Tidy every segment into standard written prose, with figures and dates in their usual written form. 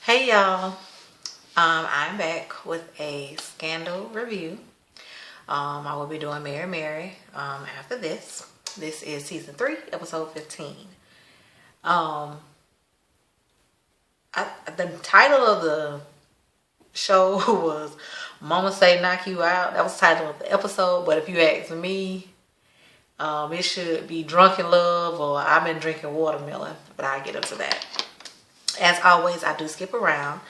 Hey y'all, I'm back with a scandal review. I will be doing Mary Mary after this. This is season 3, episode 15. Um, the title of the show was Mama Say Knock You Out. That was the title of the episode, but if you ask me, it should be Drunken Love or I've Been Drinking Watermelon, but I'll get into that. As always, I do skip around.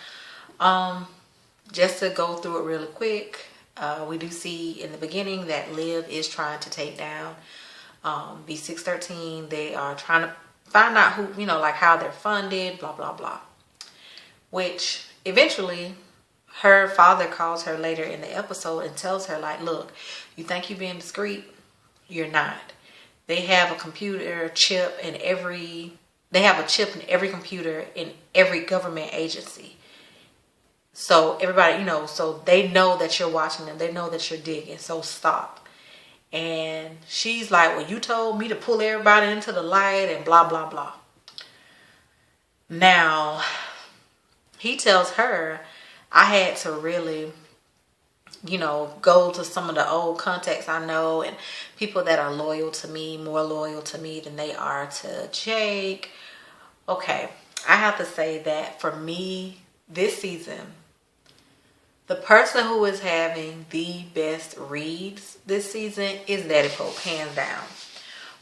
Just to go through it really quick, we do see in the beginning that Liv is trying to take down B613. They are trying to find out who, like how they're funded, blah, blah, blah. Which eventually her father calls her later in the episode and tells her, like, look, you think you're being discreet? You're not. They have a computer chip in every... They have a chip in every computer in every government agency. So everybody, so they know that you're watching them. They know that you're digging. So stop. And she's like, well, you told me to pull everybody into the light and blah, blah, blah. Now, he tells her, I had to really, go to some of the old contacts I know and people that are loyal to me, more loyal to me than they are to Jake. Okay, I have to say that for me, this season, the person who is having the best reads this season is Daddy Pope, hands down.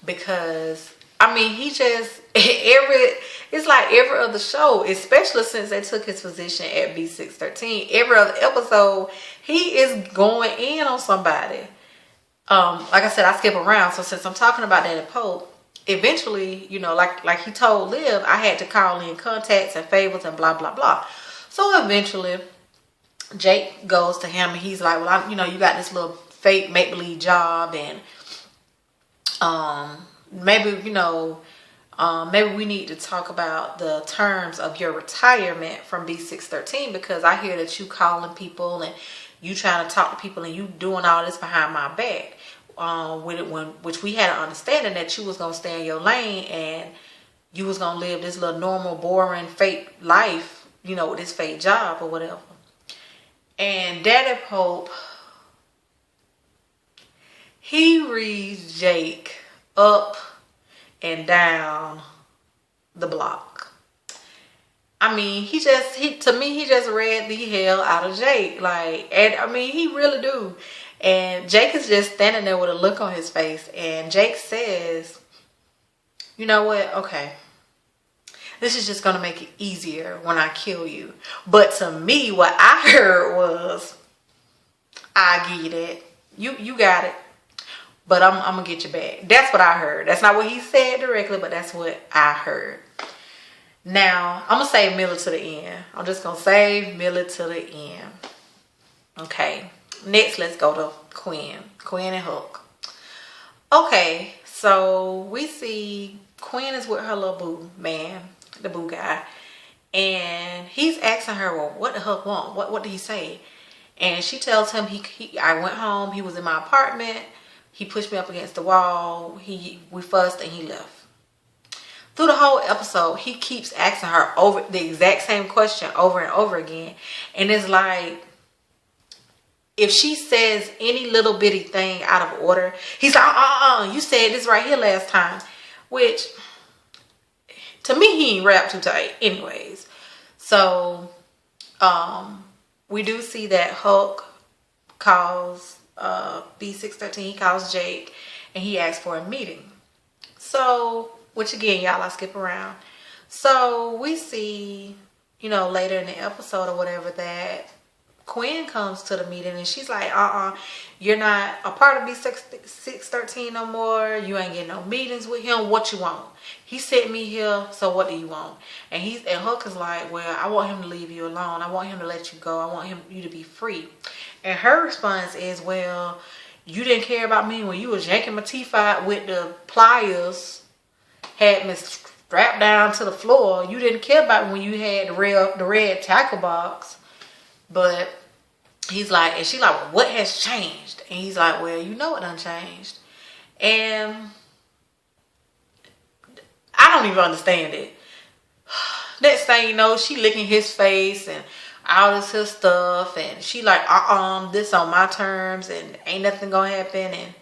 Because, he just, it's like every other show, especially since they took his position at B613, every other episode, he is going in on somebody. Like I said, I skip around, so since I'm talking about Daddy Pope, eventually, like he told Liv, I had to call in contacts and favors and blah, blah, blah. So eventually, Jake goes to him and he's like, well, you got this little fake make-believe job and maybe, maybe we need to talk about the terms of your retirement from B613 because I hear that you calling people and you trying to talk to people and you doing all this behind my back. Which we had an understanding that you was gonna stay in your lane and you was gonna live this little normal, boring, fake life, with this fake job or whatever. And Daddy Pope, he reads Jake up and down the block. He just read the hell out of Jake. He really do. And Jake is just standing there with a look on his face. And Jake says, you know what? Okay. This is just going to make it easier when I kill you. But to me, what I heard was, I get it. You got it. But I'm going to get you back. That's what I heard. That's not what he said directly, but that's what I heard. Now, I'm going to save Millie to the end. I'm just going to save Millie to the end. Okay. Next, let's go to Quinn and Hook. Okay, so we see Quinn is with her little boo man, the boo guy, and he's asking her, well, what the Hook want? What did he say? And she tells him, I went home, he was in my apartment, he pushed me up against the wall, we fussed and he left. Through the whole episode, he keeps asking her over the exact same question over and over again, and it's like, if she says any little bitty thing out of order, he's like, you said this right here last time. Which, to me, he ain't rap too tight anyways. So, we do see that Hulk calls B613, he calls Jake, and he asks for a meeting. So, which again, y'all, I skip around. So, we see, later in the episode or whatever that Quinn comes to the meeting and she's like, you're not a part of B613 no more. You ain't getting no meetings with him. What you want? He sent me here, so what do you want? And Hook is like, well, I want him to leave you alone. I want him to let you go. I want you to be free. And her response is, well, you didn't care about me when you was yanking my teeth out with the pliers, had me strapped down to the floor. You didn't care about when you had the red tackle box. But he's like, and she's like, well, what has changed? And he's like, well, it done changed. And I don't even understand it. next thing you know, she licking his face and all this his stuff, and she like, this on my terms, and ain't nothing gonna happen. And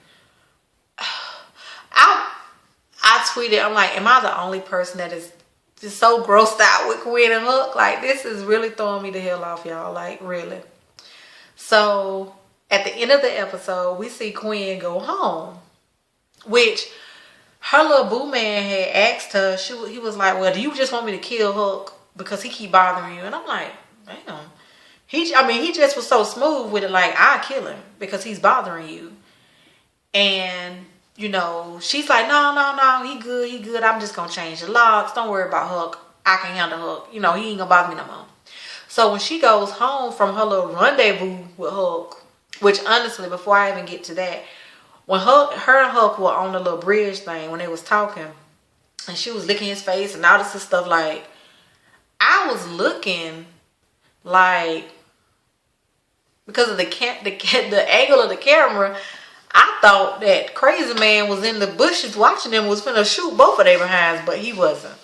I tweeted, I'm like, am I the only person that is just so grossed out with Quinn and Hook? Like, this is really throwing me the hell off, y'all. Like, really. So at the end of the episode, we see Quinn go home, which her little boo man had asked her. He was like, well, do you just want me to kill Hook because he keep bothering you? And I'm like, damn. He just was so smooth with it. Like, I kill him because he's bothering you. And, you know, she's like, no, he good. I'm just going to change the locks. Don't worry about Hook. I can handle Hook. You know, he ain't going to bother me no more. So when she goes home from her little rendezvous with Hook, which honestly, before I even get to that, when her and Hook were on the little bridge thing, when they was talking, and she was licking his face and all this stuff, like, I was looking like, because of the angle of the camera, I thought that crazy man was in the bushes watching them, was finna shoot both of their behinds, but he wasn't.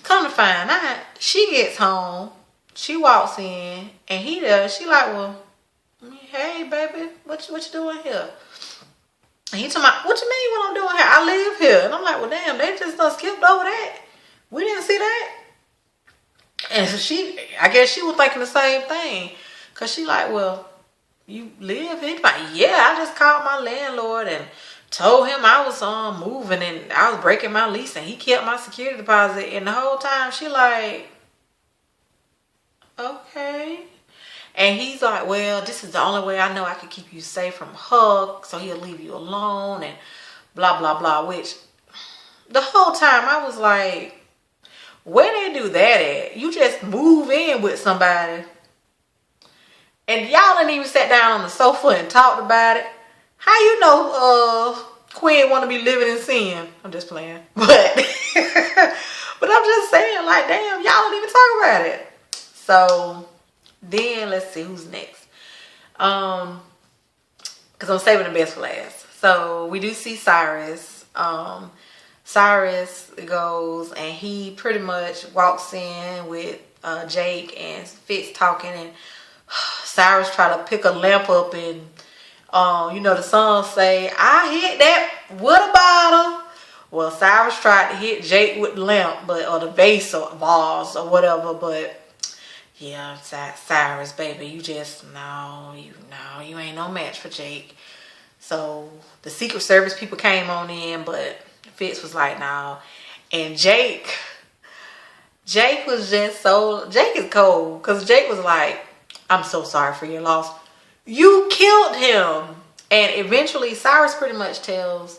Come to find out, she gets home, she walks in, and he there. She like, well, hey baby, what you doing here? And he talking about, what you mean what I'm doing here? I live here. And I'm like, well damn, they just done skipped over that. We didn't see that. And so I guess she was thinking the same thing. Cause she like, well, you live here? He's like, yeah, I just called my landlord and told him I was moving and I was breaking my lease, and he kept my security deposit. And the whole time she like, okay. And he's like, well, this is the only way I know I can keep you safe from Huck, so he'll leave you alone and blah, blah, blah. Which the whole time I was like, where they do that at? You just move in with somebody and y'all didn't even sat down on the sofa and talked about it. How you know Quinn want to be living in sin? I'm just playing. But but I'm just saying, like, damn, y'all didn't even talk about it. So then let's see who's next. Because I'm saving the best for last. So we do see Cyrus. Cyrus goes and he pretty much walks in with Jake and Fitz talking, and Cyrus try to pick a lamp up, and you know the song say, I hit that water bottle. Well, Cyrus tried to hit Jake with the lamp, or the vase or vase or whatever, but yeah, Cyrus, baby, you just, you ain't no match for Jake. So the Secret Service people came on in, but Fitz was like, no. And Jake was just Jake is cold, because Jake was like, I'm so sorry for your loss. You killed him. And eventually Cyrus pretty much tells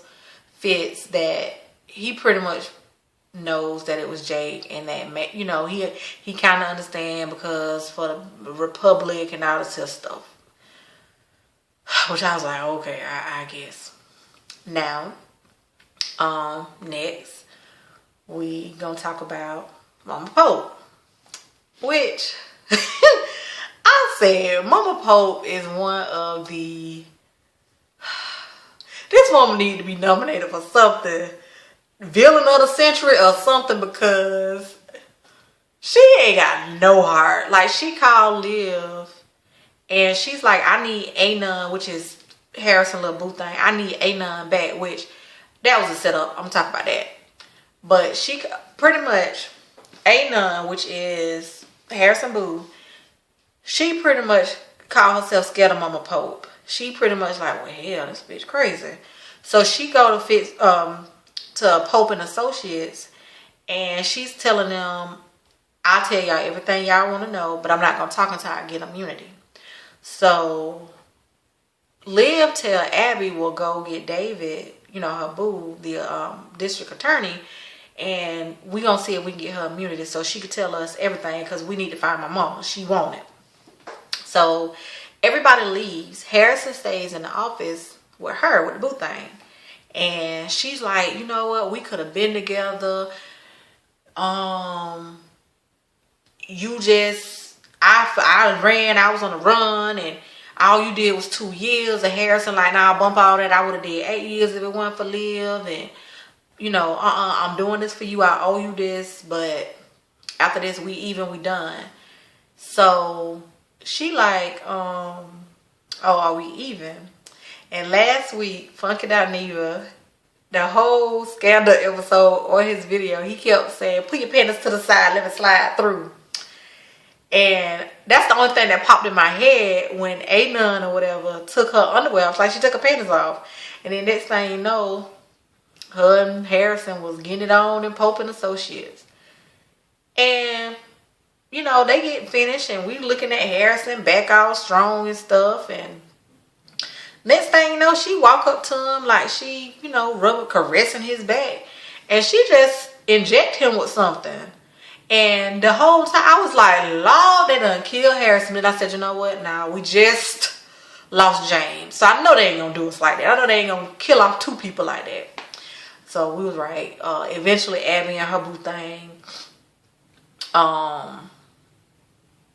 Fitz that he pretty much knows that it was Jake, and that, you know, he kind of understand because for the Republic and all this stuff. Which I was like, okay, I guess. Now, next we gonna talk about Mama Pope, which I said Mama Pope is one of the, this woman need to be nominated for something, villain of the century or something, because she ain't got no heart. Like, she called Liv and she's like, I need Anon, which is Harrison little boo thing. I need Anon back, which that was a setup. I'm talking about that. But she pretty much, Anon, which is Harrison boo, she pretty much called herself scared of Mama Pope. She pretty much like, well, hell, this bitch crazy. So she go to Pope and Associates, and she's telling them, I'll tell y'all everything y'all want to know, but I'm not going to talk until I get immunity. So Liv tell Abby will go get David, you know, her boo, the district attorney, and we going to see if we can get her immunity so she could tell us everything, because we need to find my mama. She want it. So everybody leaves. Harrison stays in the office with her, with the boo thing. And she's like, you know what? We could have been together. You just, I was on the run, and all you did was 2 years. And Harrison like, nah, bump all that. I would have did 8 years if it wasn't for Liv. And, you know, I'm doing this for you. I owe you this. But After this, we done. So she like, oh, are we even? And last week, Funky Dineva, the whole scandal episode or his video, he kept saying, put your panties to the side, let me slide through. And that's the only thing that popped in my head when A-Nun or whatever took her underwear off. Like, she took her panties off. And then next thing you know, her and Harrison was getting it on in Pope and Associates. And, you know, they get finished and we looking at Harrison back all strong and stuff. And next thing you know, she walk up to him like she, you know, caressing his back. And she just inject him with something. And the whole time I was like, Lord, they done killed Harrison. And I said, you know what? Now we just lost James. So I know they ain't gonna do us like that. I know they ain't gonna kill off 2 people like that. So we was right. Eventually Abby and her boo thing,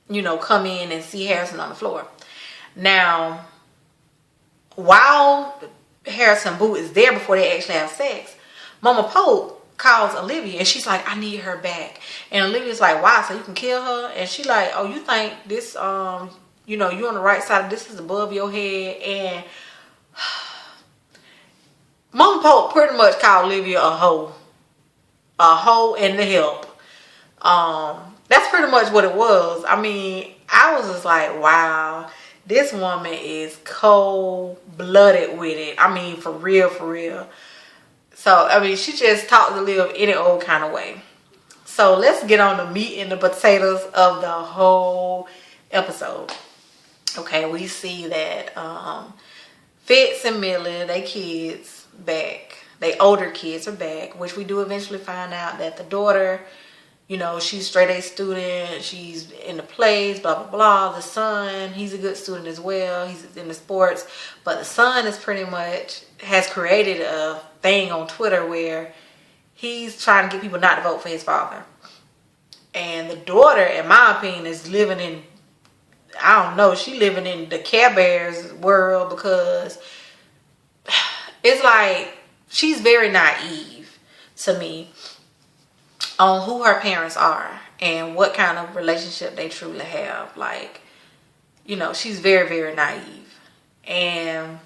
you know, come in and see Harrison on the floor. Now, while Harrison boo is there before they actually have sex, Mama Pope calls Olivia and she's like, I need her back. And Olivia's like, why? So you can kill her? And she like, oh, you think this, you know, you on the right side of this is above your head. And Mama Pope pretty much called Olivia a hoe and the help. That's pretty much what it was. I mean, I was just like, wow, this woman is cold-blooded with it. I mean, for real, for real. So, I mean, she just talked to live any old kind of way. So, let's get on the meat and the potatoes of the whole episode. Okay, we see that Fitz and Millie, they kids back. They older kids are back, which we do eventually find out that the daughter, you know, she's straight A student. She's in the plays, blah, blah, blah. The son, he's a good student as well. He's in the sports. But the son is pretty much, has created a thing on Twitter where he's trying to get people not to vote for his father. And the daughter, in my opinion, is living in, I don't know, she living in the Care Bears world because it's like she's very naive to me on who her parents are and what kind of relationship they truly have. Like, you know, she's very, very naive. And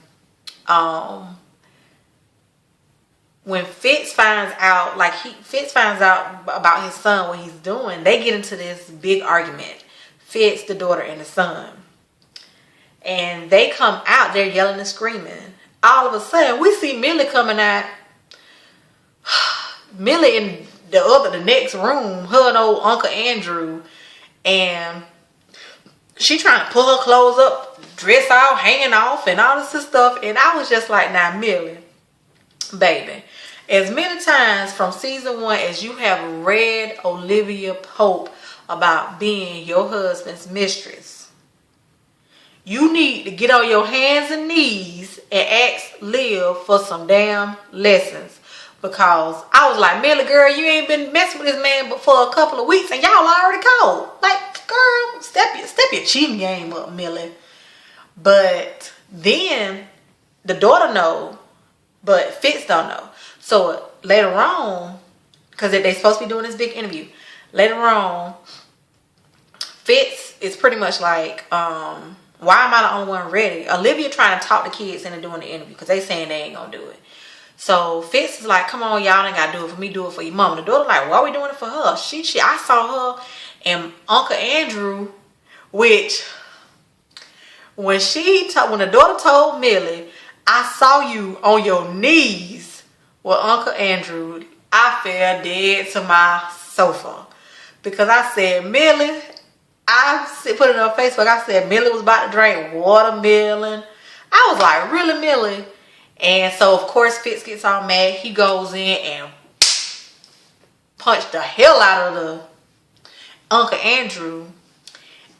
when Fitz finds out, like Fitz finds out about his son, what he's doing, they get into this big argument. Fitz, the daughter, and the son. And they come out, they're yelling and screaming. All of a sudden, we see Millie coming out. Millie in the next room, her and old Uncle Andrew, and she trying to pull her clothes up, dress all hanging off and all this stuff. And I was just like, now Millie, baby, as many times from season 1 as you have read Olivia Pope about being your husband's mistress, you need to get on your hands and knees and ask Liv for some damn lessons. Because I was like, Millie, girl, you ain't been messing with this man but for a couple of weeks and y'all already cold. Like, girl, step your cheating game up, Millie. But then the daughter know, but Fitz don't know. So later on, because they're supposed to be doing this big interview, later on, Fitz is pretty much like, why am I the only one ready? Olivia trying to talk the kids into doing the interview because they saying they ain't gonna do it. So Fitz is like, come on, y'all ain't gotta do it for me, do it for your mom. The daughter like, why are we doing it for her? I saw her and Uncle Andrew, which when the daughter told Millie, I saw you on your knees with Uncle Andrew, I fell dead to my sofa. Because I said, Millie, put it on Facebook, I said Millie was about to drink watermelon. I was like, really, Millie? And so, of course, Fitz gets all mad. He goes in and punched the hell out of the Uncle Andrew.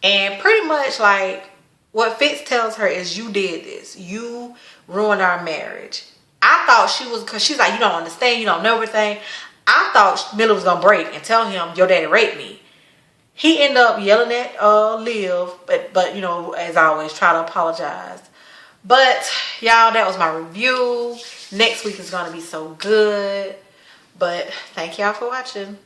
And pretty much, like, what Fitz tells her is, you did this. You ruined our marriage. I thought she was, because she's like, you don't understand. You don't know everything. I thought Millie was going to break and tell him, your daddy raped me. He ended up yelling at Liv. But, you know, as always, try to apologize. But, y'all, that was my review. Next week is going to be so good. But, thank y'all for watching.